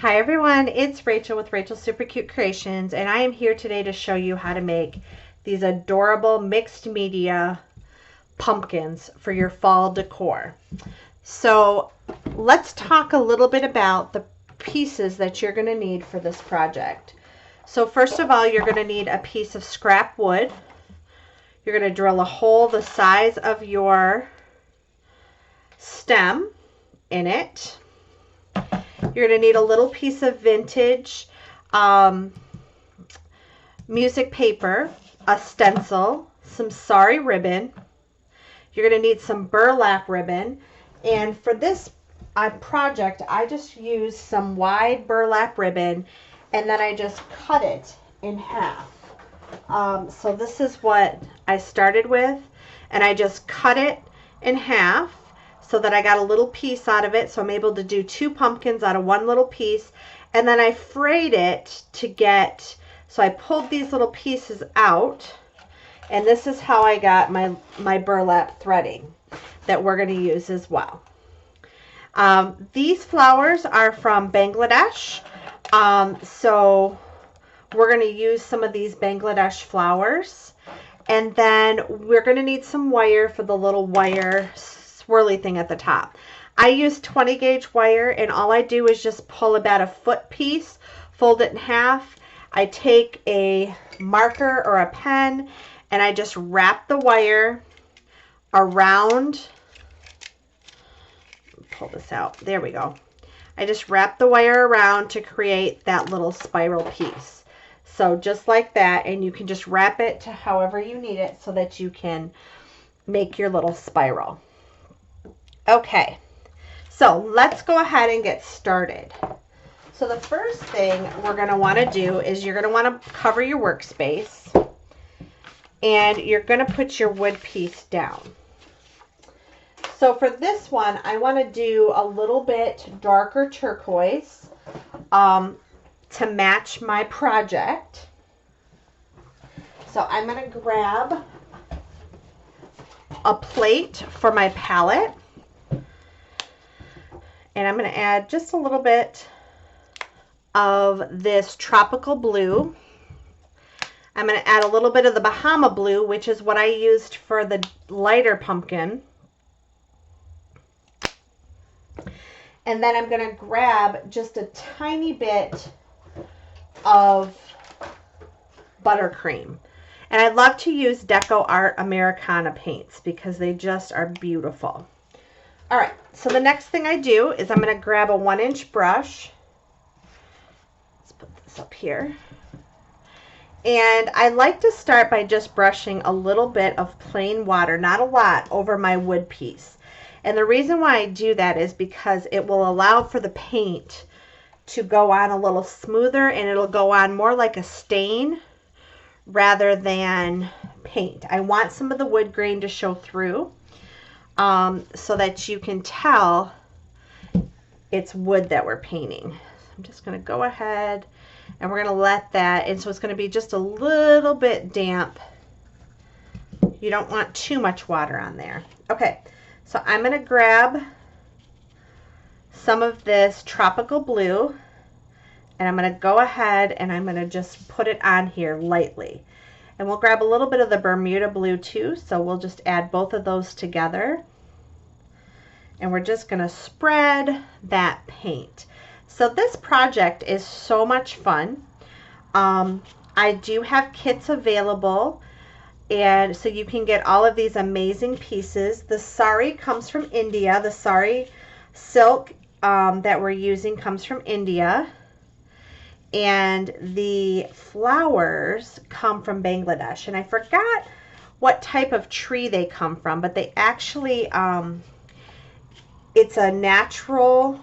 Hi everyone, it's Rachel with Rachel Super Cute Creations, and I am here today to show you how to make these adorable mixed media pumpkins for your fall decor. So let's talk a little bit about the pieces that you're going to need for this project. So first of all, you're going to need a piece of scrap wood. You're going to drill a hole the size of your stem in it. You're going to need a little piece of vintage music paper, a stencil, some sari ribbon. You're going to need some burlap ribbon. And for this project, I just used some wide burlap ribbon and then I just cut it in half. So this is what I started with, and I just cut it in half so that I got a little piece out of it, so I'm able to do two pumpkins out of one little piece. And then I frayed it to get, so I pulled these little pieces out, and this is how I got my burlap threading that we're going to use as well. These flowers are from Bangladesh, so we're going to use some of these Bangladesh flowers. And then we're going to need some wire for the little wire swirly thing at the top. I use 20 gauge wire, and all I do is just pull about a foot piece, fold it in half. I take a marker or a pen and I just wrap the wire around. Pull this out. There we go. I just wrap the wire around to create that little spiral piece. So just like that, and you can just wrap it to however you need it so that you can make your little spiral. Okay, so let's go ahead and get started. So the first thing we're going to want to do is you're going to want to cover your workspace, and you're going to put your wood piece down. So for this one, I want to do a little bit darker turquoise to match my project. So I'm going to grab a plate for my palette, and I'm going to add just a little bit of this tropical blue. I'm going to add a little bit of the Bahama blue, which is what I used for the lighter pumpkin. And then I'm going to grab just a tiny bit of buttercream. And I love to use Deco Art Americana paints because they just are beautiful. All right, so the next thing I do is I'm going to grab a 1-inch brush. Let's put this up here. And I like to start by just brushing a little bit of plain water, not a lot, over my wood piece. And the reason why I do that is because it will allow for the paint to go on a little smoother, and it'll go on more like a stain rather than paint. I want some of the wood grain to show through so that you can tell it's wood that we're painting. So I'm just going to go ahead and we're going to let that, and so it's going to be just a little bit damp. You don't want too much water on there. Okay, so I'm going to grab some of this tropical blue, and I'm going to go ahead and I'm going to just put it on here lightly. And we'll grab a little bit of the Bermuda blue too, so we'll just add both of those together. And we're just going to spread that paint. So this project is so much fun. I do have kits available, and so you can get all of these amazing pieces. The sari comes from India. The sari silk that we're using comes from India. And the flowers come from Bangladesh. And I forgot what type of tree they come from, but they actually, it's a natural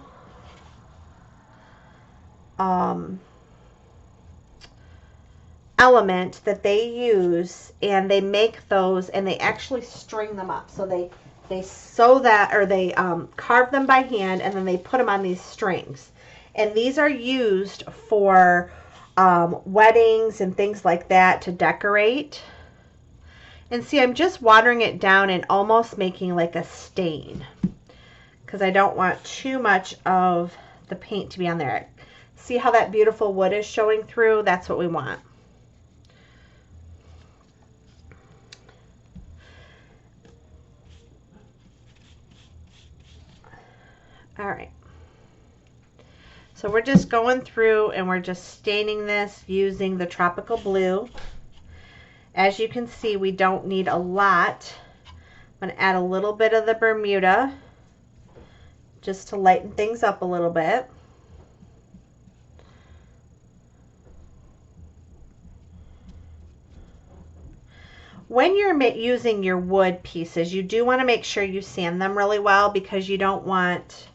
element that they use, and they make those, and they actually string them up. So they sew that, or they carve them by hand, and then they put them on these strings. And these are used for weddings and things like that to decorate. And see, I'm just watering it down and almost making like a stain because I don't want too much of the paint to be on there. See how that beautiful wood is showing through? That's what we want. All right. So we're just going through and we're just staining this using the Tropical Blue. As you can see, we don't need a lot. I'm going to add a little bit of the Bermuda just to lighten things up a little bit. When you're using your wood pieces, you do want to make sure you sand them really well, because you don't want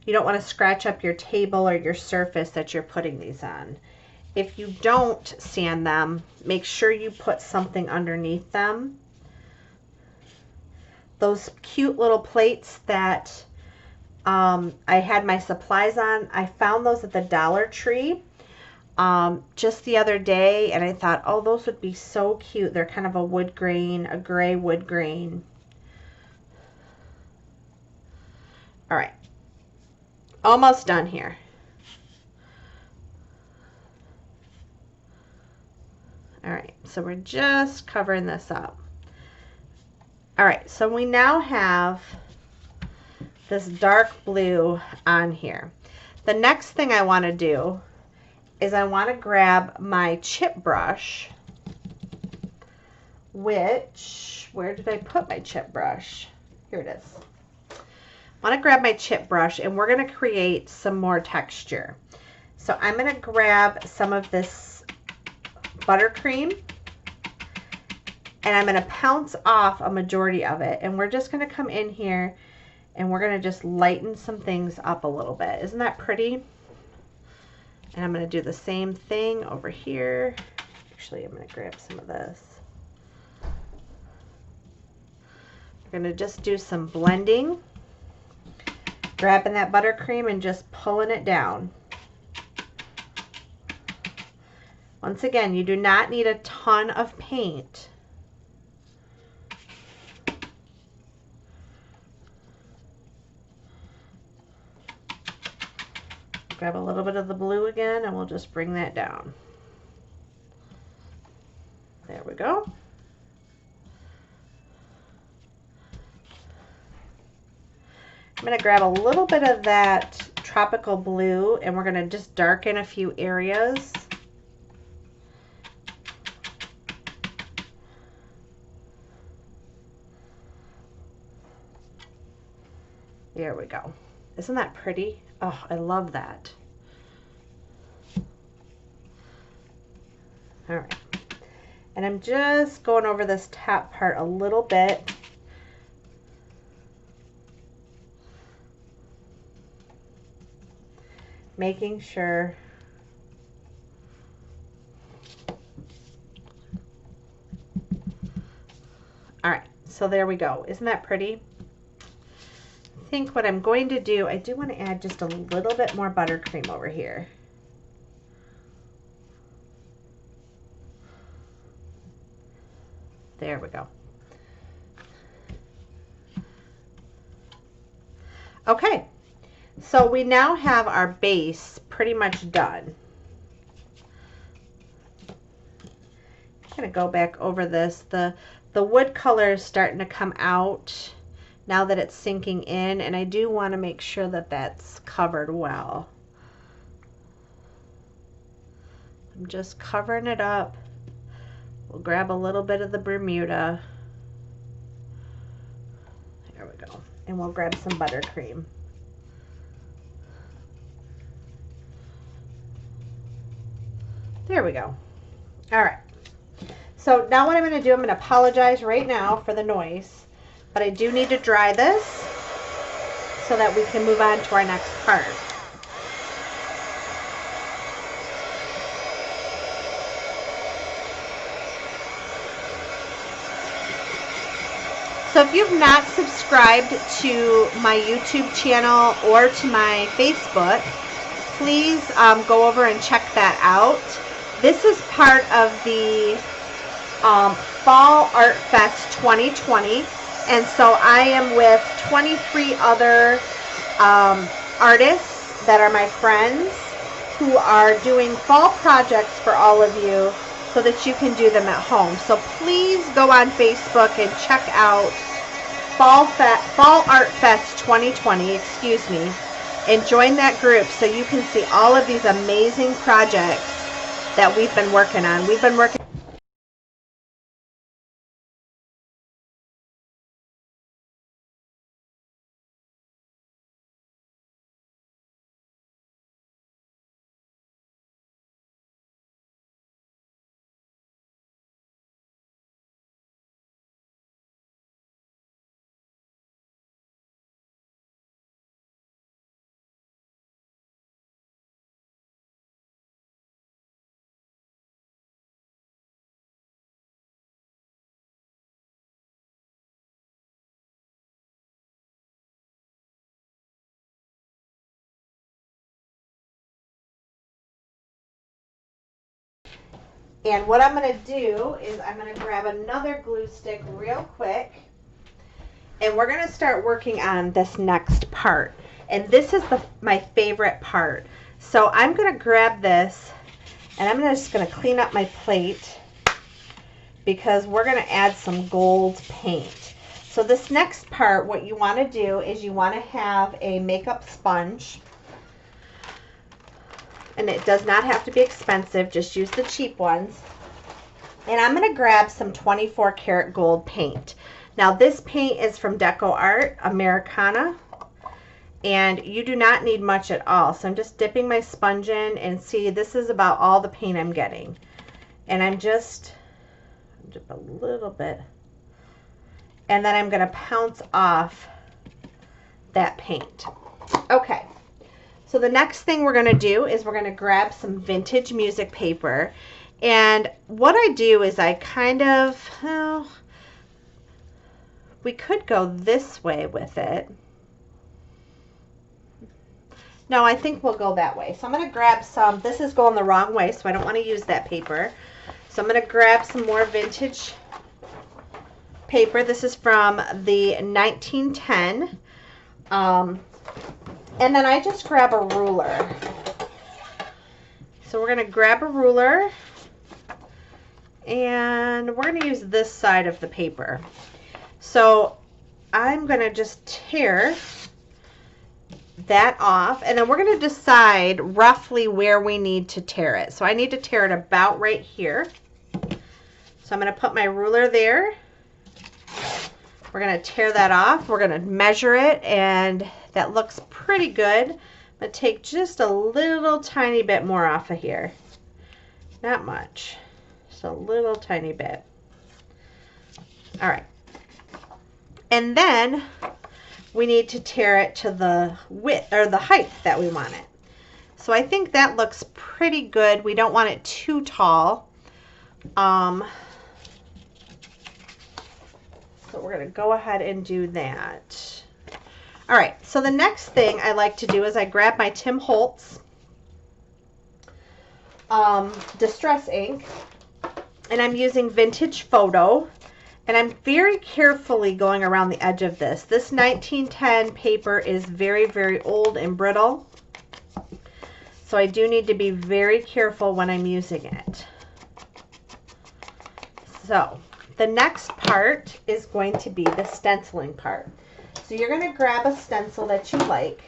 to scratch up your table or your surface that you're putting these on. If you don't sand them, make sure you put something underneath them. Those cute little plates that I had my supplies on, I found those at the Dollar Tree just the other day, and I thought, oh, those would be so cute. They're kind of a wood grain, a gray wood grain. All right, almost done here. All right, so we're just covering this up. All right, so we now have this dark blue on here. The next thing I want to do is I want to grab my chip brush, which, where did I put my chip brush? Here it is. I want to grab my chip brush, and we're going to create some more texture. So I'm going to grab some of this buttercream, and I'm going to pounce off a majority of it, and we're just going to come in here and we're going to just lighten some things up a little bit. Isn't that pretty? And I'm going to do the same thing over here. Actually, I'm going to grab some of this. We're going to just do some blending, grabbing that buttercream and just pulling it down. Once again, you do not need a ton of paint. Grab a little bit of the blue again, and we'll just bring that down. There we go. I'm going to grab a little bit of that Tropical Blue, and we're going to just darken a few areas. There we go. Isn't that pretty? Oh, I love that. All right. And I'm just going over this top part a little bit. Making sure all right, so there we go. Isn't that pretty? I think what I'm going to do, I do want to add just a little bit more buttercream over here. There we go. Okay, so we now have our base pretty much done. I'm going to go back over this. The wood color is starting to come out now that it's sinking in, and I do want to make sure that that's covered well. I'm just covering it up. We'll grab a little bit of the Bermuda. There we go. And we'll grab some buttercream. There we go. All right. So now what I'm going to do, I'm going to apologize right now for the noise, but I do need to dry this so that we can move on to our next part. So if you've not subscribed to my YouTube channel or to my Facebook, please go over and check that out. This is part of the Fall Art Fest 2020, And so I am with 23 other artists that are my friends who are doing fall projects for all of you so that you can do them at home. So please go on Facebook and check out Fall Art Fest 2020, and join that group so you can see all of these amazing projects that we've been working on. We've been working And what I'm going to do is I'm going to grab another glue stick real quick, and we're going to start working on this next part. And this is my favorite part. So I'm going to grab this, and I'm just going to clean up my plate because we're going to add some gold paint. So this next part, what you want to do is you want to have a makeup sponge. And it does not have to be expensive, just use the cheap ones. And I'm going to grab some 24 karat gold paint. Now this paint is from Deco Art Americana, and you do not need much at all. So I'm just dipping my sponge in, and see, this is about all the paint I'm getting. And I'm just dip a little bit, and then I'm going to pounce off that paint. Okay. So the next thing we're going to do is we're going to grab some vintage music paper. And what I do is I kind of, well, we could go this way with it. No, I think we'll go that way. So I'm going to grab some, this is going the wrong way, so I don't want to use that paper. So I'm going to grab some more vintage paper. This is from the 1910. And then I just grab a ruler. So we're going to grab a ruler, and we're going to use this side of the paper. So I'm going to just tear that off, and then we're going to decide roughly where we need to tear it. So I need to tear it about right here. So I'm going to put my ruler there. We're going to tear that off. We're going to measure it, and that looks pretty good. I'm going to take just a little tiny bit more off of here. Not much. Just a little tiny bit. All right. And then we need to tear it to the width or the height that we want it. So I think that looks pretty good. We don't want it too tall. So we're going to go ahead and do that. All right, so the next thing I like to do is I grab my Tim Holtz Distress ink, and I'm using Vintage Photo, and I'm very carefully going around the edge of this. This 1910 paper is very, very old and brittle, so I do need to be very careful when I'm using it. So the next part is going to be the stenciling part. So you're going to grab a stencil that you like,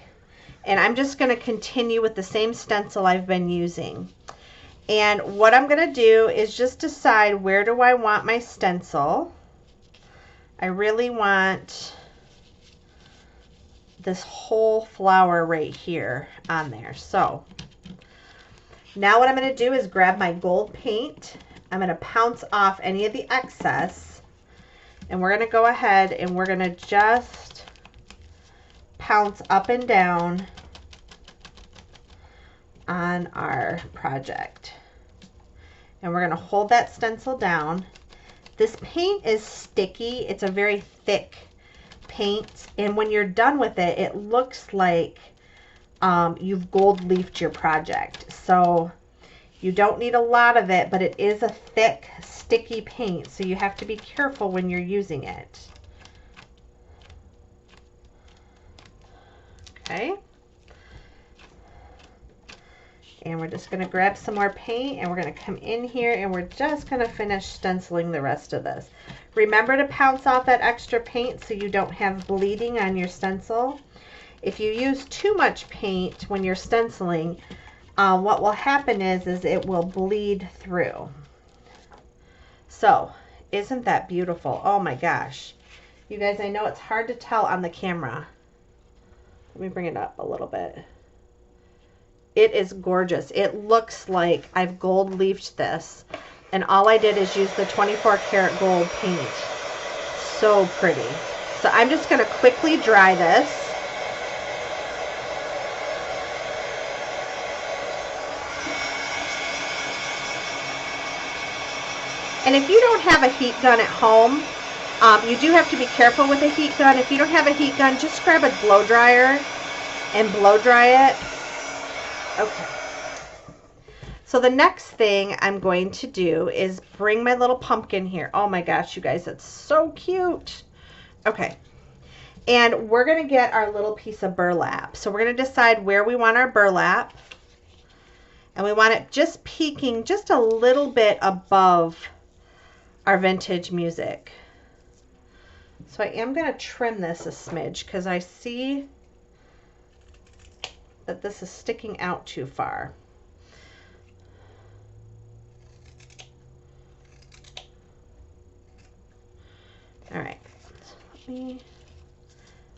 and I'm just going to continue with the same stencil I've been using. And what I'm going to do is just decide, where do I want my stencil? I really want this whole flower right here on there. So now what I'm going to do is grab my gold paint. I'm going to pounce off any of the excess, and we're going to go ahead and we're going to just pounce up and down on our project. And we're going to hold that stencil down. This paint is sticky. It's a very thick paint, and when you're done with it, it looks like you've gold leafed your project. So you don't need a lot of it, but it is a thick, sticky paint, so you have to be careful when you're using it. Okay. And we're just going to grab some more paint and we're going to come in here and we're just going to finish stenciling the rest of this. Remember to pounce off that extra paint so you don't have bleeding on your stencil. If you use too much paint when you're stenciling, what will happen is it will bleed through. So, isn't that beautiful? Oh my gosh. You guys, I know it's hard to tell on the camera. Let me bring it up a little bit. It is gorgeous. It looks like I've gold leafed this, and all I did is use the 24 karat gold paint. So pretty. So I'm just going to quickly dry this. And if you don't have a heat gun at home, you do have to be careful with a heat gun. If you don't have a heat gun, just grab a blow dryer and blow dry it. Okay. So the next thing I'm going to do is bring my little pumpkin here. Oh my gosh, you guys, that's so cute. Okay. And we're going to get our little piece of burlap. So we're going to decide where we want our burlap. And we want it just peeking just a little bit above our vintage music. So I am going to trim this a smidge because I see that this is sticking out too far. All right, so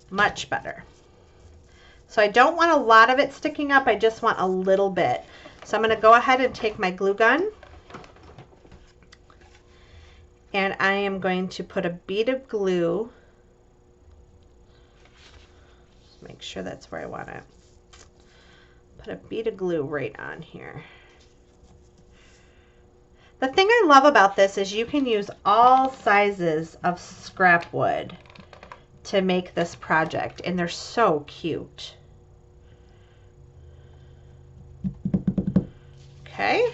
much better. So I don't want a lot of it sticking up, I just want a little bit. So I'm going to go ahead and take my glue gun and I am going to put a bead of glue. Just make sure that's where I want it. Put a bead of glue right on here. The thing I love about this is you can use all sizes of scrap wood to make this project, and they're so cute. Okay.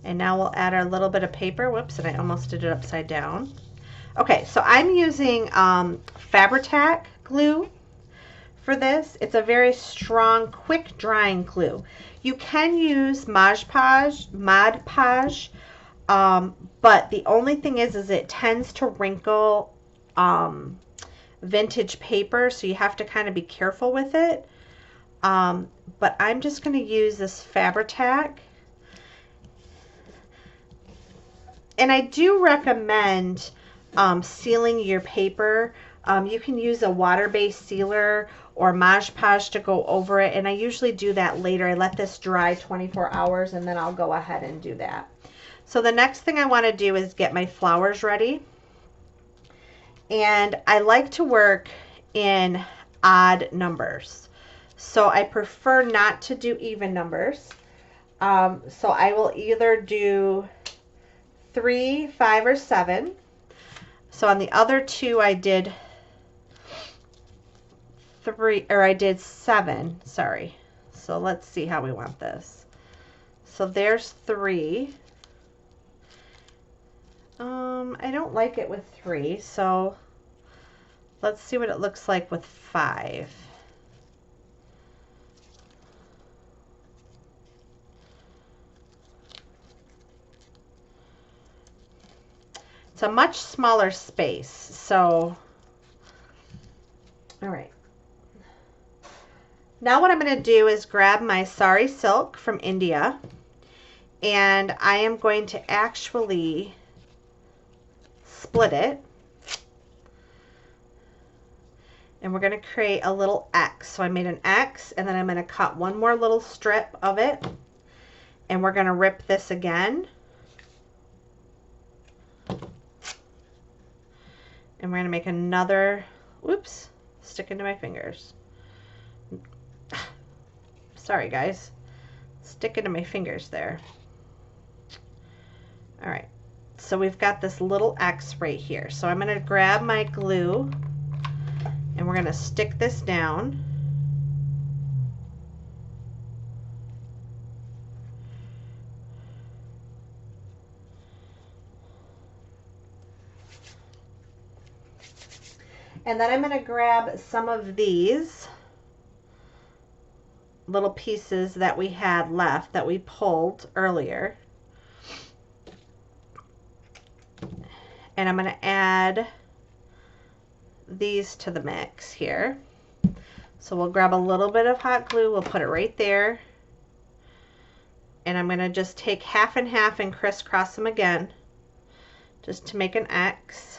And now we'll add our little bit of paper. Whoops, and I almost did it upside down. Okay, so I'm using Fabri-Tac glue for this. It's a very strong, quick drying glue. You can use Mod Podge, but the only thing is it tends to wrinkle vintage paper, so you have to kind of be careful with it. But I'm just going to use this Fabri-Tac. And I do recommend sealing your paper. You can use a water-based sealer or Mod Podge to go over it, and I usually do that later. I let this dry 24 hours and then I'll go ahead and do that. So the next thing I want to do is get my flowers ready. And I like to work in odd numbers. So I prefer not to do even numbers. So I will either do 3, 5, or 7. So on the other two I did 3, or I did 7, sorry. So let's see how we want this. So there's 3. I don't like it with 3, so let's see what it looks like with 5. It's a much smaller space, so all right. Now what I'm going to do is grab my Sari Silk from India, and I am going to actually split it, and we're going to create a little X. So I made an X, and then I'm going to cut one more little strip of it, and we're going to rip this again. And we're going to make another, whoops, stick into my fingers. Sorry, guys. Stick into my fingers there. All right. So we've got this little X right here. So I'm going to grab my glue and we're going to stick this down. And then I'm going to grab some of these little pieces that we had left that we pulled earlier. And I'm going to add these to the mix here. So we'll grab a little bit of hot glue, we'll put it right there. And I'm going to just take half and half and crisscross them again, just to make an X.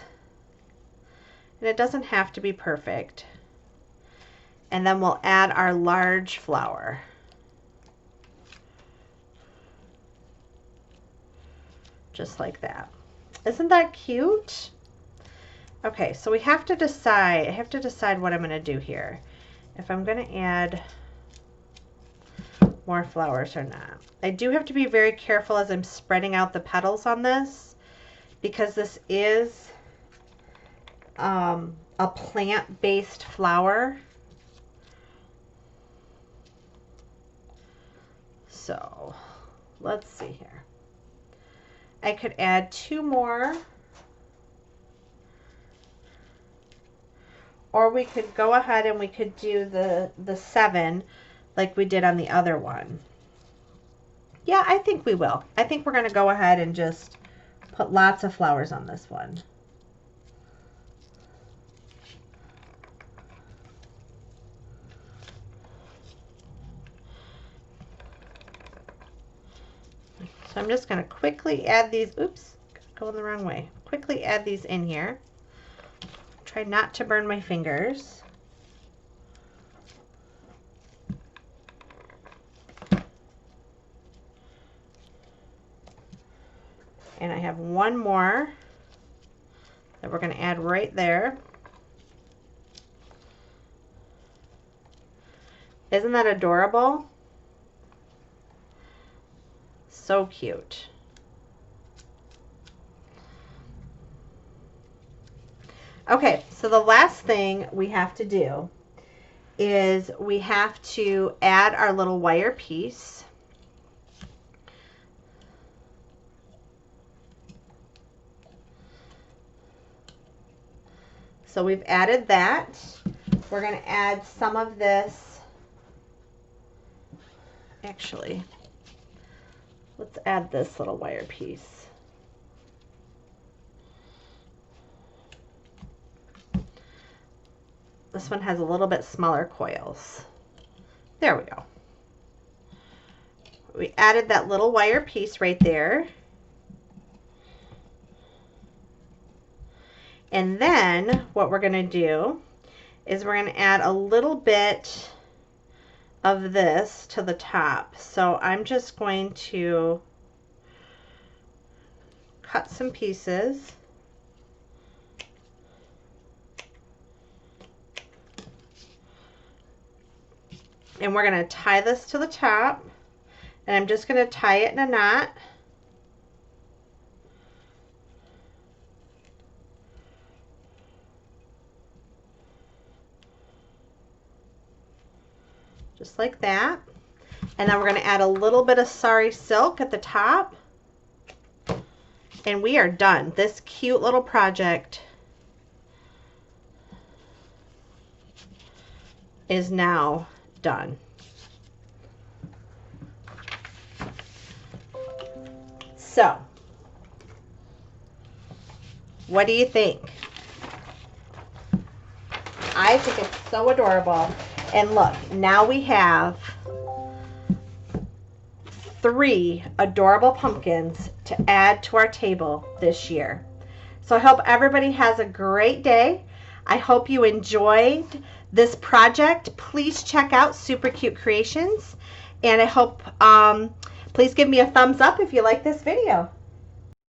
And it doesn't have to be perfect. And then we'll add our large flower. Just like that. Isn't that cute? Okay, so we have to decide, I have to decide what I'm going to do here. If I'm going to add more flowers or not. I do have to be very careful as I'm spreading out the petals on this, because this is a plant-based flower. So let's see here. I could add 2 more, or we could go ahead and we could do the 7 like we did on the other one. Yeah, I think we will. I think we're going to go ahead and just put lots of flowers on this one. So I'm just going to quickly add these. Oops, going the wrong way. Quickly add these in here. Try not to burn my fingers. And I have one more that we're going to add right there. Isn't that adorable? So cute. Okay, so the last thing we have to do is we have to add our little wire piece. So we've added that. We're going to add some of this. Actually, let's add this little wire piece. This one has a little bit smaller coils. There we go. We added that little wire piece right there. And then what we're going to do is we're going to add a little bit of this to the top. So I'm just going to cut some pieces. And we're going to tie this to the top. And I'm just going to tie it in a knot. Just like that. And then we're going to add a little bit of sari silk at the top. And we are done. This cute little project is now done. So, what do you think? I think it's so adorable. And look, now we have 3 adorable pumpkins to add to our table this year. So I hope everybody has a great day. I hope you enjoyed this project. Please check out Super Cute Creations. And I hope, please give me a thumbs up if you like this video.